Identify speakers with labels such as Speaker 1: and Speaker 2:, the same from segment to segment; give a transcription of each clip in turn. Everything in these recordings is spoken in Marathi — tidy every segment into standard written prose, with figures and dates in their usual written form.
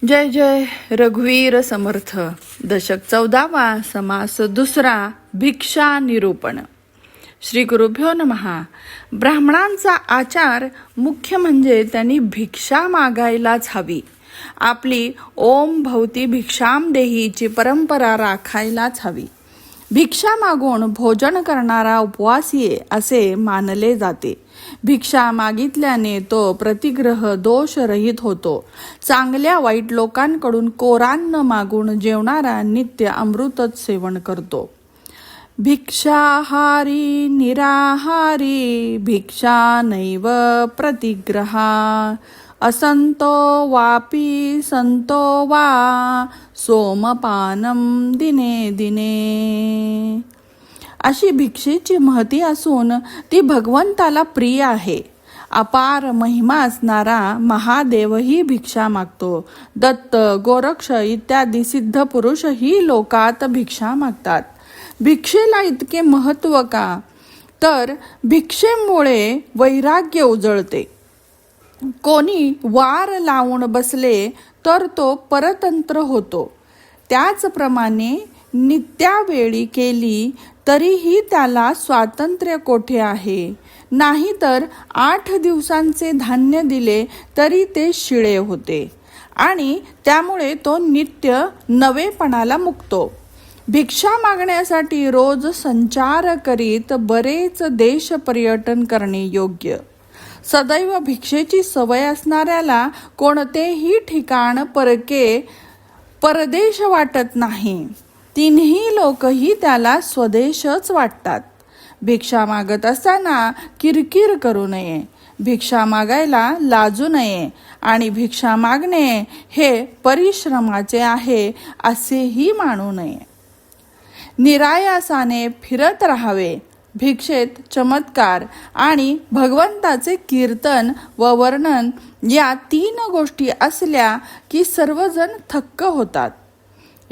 Speaker 1: जय जय रघुवीर समर्थ. दशक 14वा. समास दुसरा. भिक्षा निरूपण. श्री गुरुभ्यो नमः. ब्राह्मणांचा आचार मुख्य म्हणजे त्यांनी भिक्षा मागायलाच हवी. आपली ओम भवती भिक्षाम देहीची परंपरा राखायलाच हवी. भिक्षा मागून भोजन करणारा उपवासी असे मानले जाते. भिक्षा मागितल्याने तो प्रतिग्रह दोषरहित होतो. चांगल्या वाईट लोकांकडून कोरान्न मागून जेवणारा नित्य अमृतच सेवन करतो. भिक्षाहारी निराहारी भिक्षा नैव प्रतिग्रहा असंतो वापी संतो वा सोमपानम दिने दिने. अशी भिक्षेची महती असून ती भगवंताला प्रिय आहे. अपार महिमा असणारा महादेवही भिक्षा मागतो. दत्त, गोरक्ष इत्यादी सिद्ध पुरुषही लोकात भिक्षा मागतात. भिक्षेला इतके महत्त्व का? तर भिक्षेमुळे वैराग्य उजळते. कोणी वार लावून बसले तर तो परतंत्र होतो. त्याचप्रमाणे नित्यावेळी केली तरीही त्याला स्वातंत्र्य कोठे आहे. नाहीतर 8 दिवसांचे धान्य दिले तरी ते शिळे होते आणि त्यामुळे तो नित्य नवेपणाला मुकतो. भिक्षा मागण्यासाठी रोज संचार करीत बरेच देश पर्यटन करणे योग्य. सदैव भिक्षेची सवय असणाऱ्याला कोणतेही ठिकाण परदेश वाटत नाही. तिन्ही लोकही त्याला स्वदेशच वाटतात. भिक्षा मागत असताना किरकिर करू नये. भिक्षा मागायला लाजू नये आणि भिक्षा मागणे हे परिश्रमाचे आहे असेही मानू नये. निरायासाने फिरत राहावे. भिक्षेत चमत्कार आणि भगवंताचे कीर्तन व वर्णन या 3 गोष्टी असल्या की सर्वजण थक्क होतात.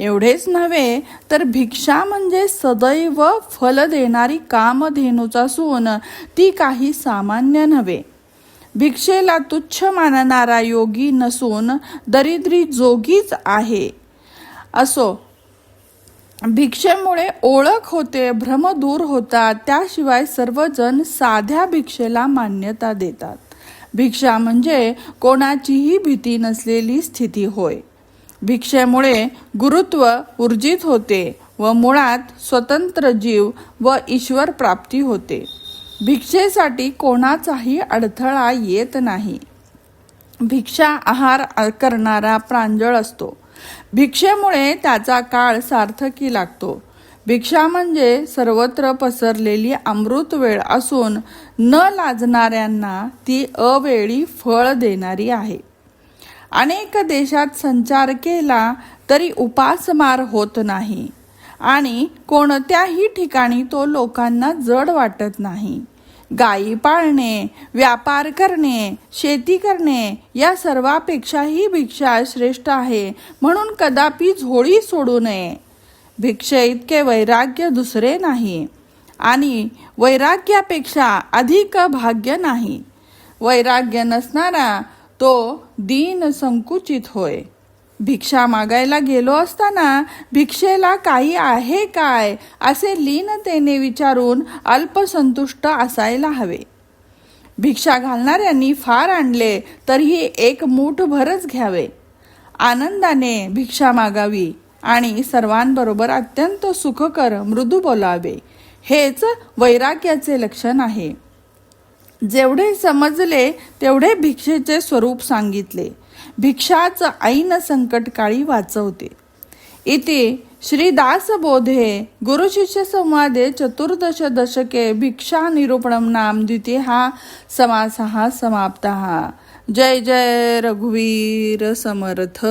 Speaker 1: एवढेच नव्हे तर भिक्षा म्हणजे सदैव फल देणारी कामधेनूच असून ती काही सामान्य नव्हे. भिक्षेला तुच्छ मानणारा योगी नसून दरिद्री जोगीच आहे. असो, भिक्षेमुळे ओळख होते, भ्रम दूर होतात. त्याशिवाय सर्वजण साध्या भिक्षेला मान्यता देतात. भिक्षा म्हणजे कोणाचीही भीती नसलेली स्थिती होय. भिक्षेमुळे गुरुत्व ऊर्जित होते व मुळात स्वतंत्र जीव व ईश्वर प्राप्ती होते. भिक्षेसाठी कोणाचाही अडथळा येत नाही. भिक्षा आहार करणारा प्रांजळ असतो. भिक्षेमुळे त्याचा काळ सार्थकी लागतो. भिक्षा म्हणजे सर्वत्र पसरलेली अमृत वेळ असून न लाजणाऱ्यांना ती अवेळी फळ देणारी आहे. अनेक देशात संचार केला तरी उपासमार होत नाही आणि कोणत्याही ठिकाणी तो लोकांना जड वाटत नाही. गायी पाळणे, व्यापार करणे, शेती करणे या सर्वापेक्षाही भिक्षा श्रेष्ठ आहे. म्हणून कदापि झोळी सोडू नये. भिक्षे इतके वैराग्य दुसरे नाही आणि वैराग्यापेक्षा अधिक भाग्य नाही. वैराग्य नसणारा तो दीन संकुचित होय. भिक्षा मागायला गेलो असताना भिक्षेला काही आहे काय असे लीनतेने विचारून अल्पसंतुष्ट असायला हवे. भिक्षा घालणाऱ्यांनी फार आणले तरीही 1 मूठभरच घ्यावे. आनंदाने भिक्षा मागावी आणि सर्वांबरोबर अत्यंत सुखकर मृदू बोलावे. हेच वैराग्याचे लक्षण आहे. जेवढे समजले तेवढे भिक्षेचे स्वरूप सांगितले. भिक्षाच ऐन संकटकाळी वाचवते. इति श्री दासबोधे गुरुशिष्य संवादे 14 दशके भिक्षा निरूपणम नाम 2 समासः समाप्तः. जय जय रघुवीर समर्थ.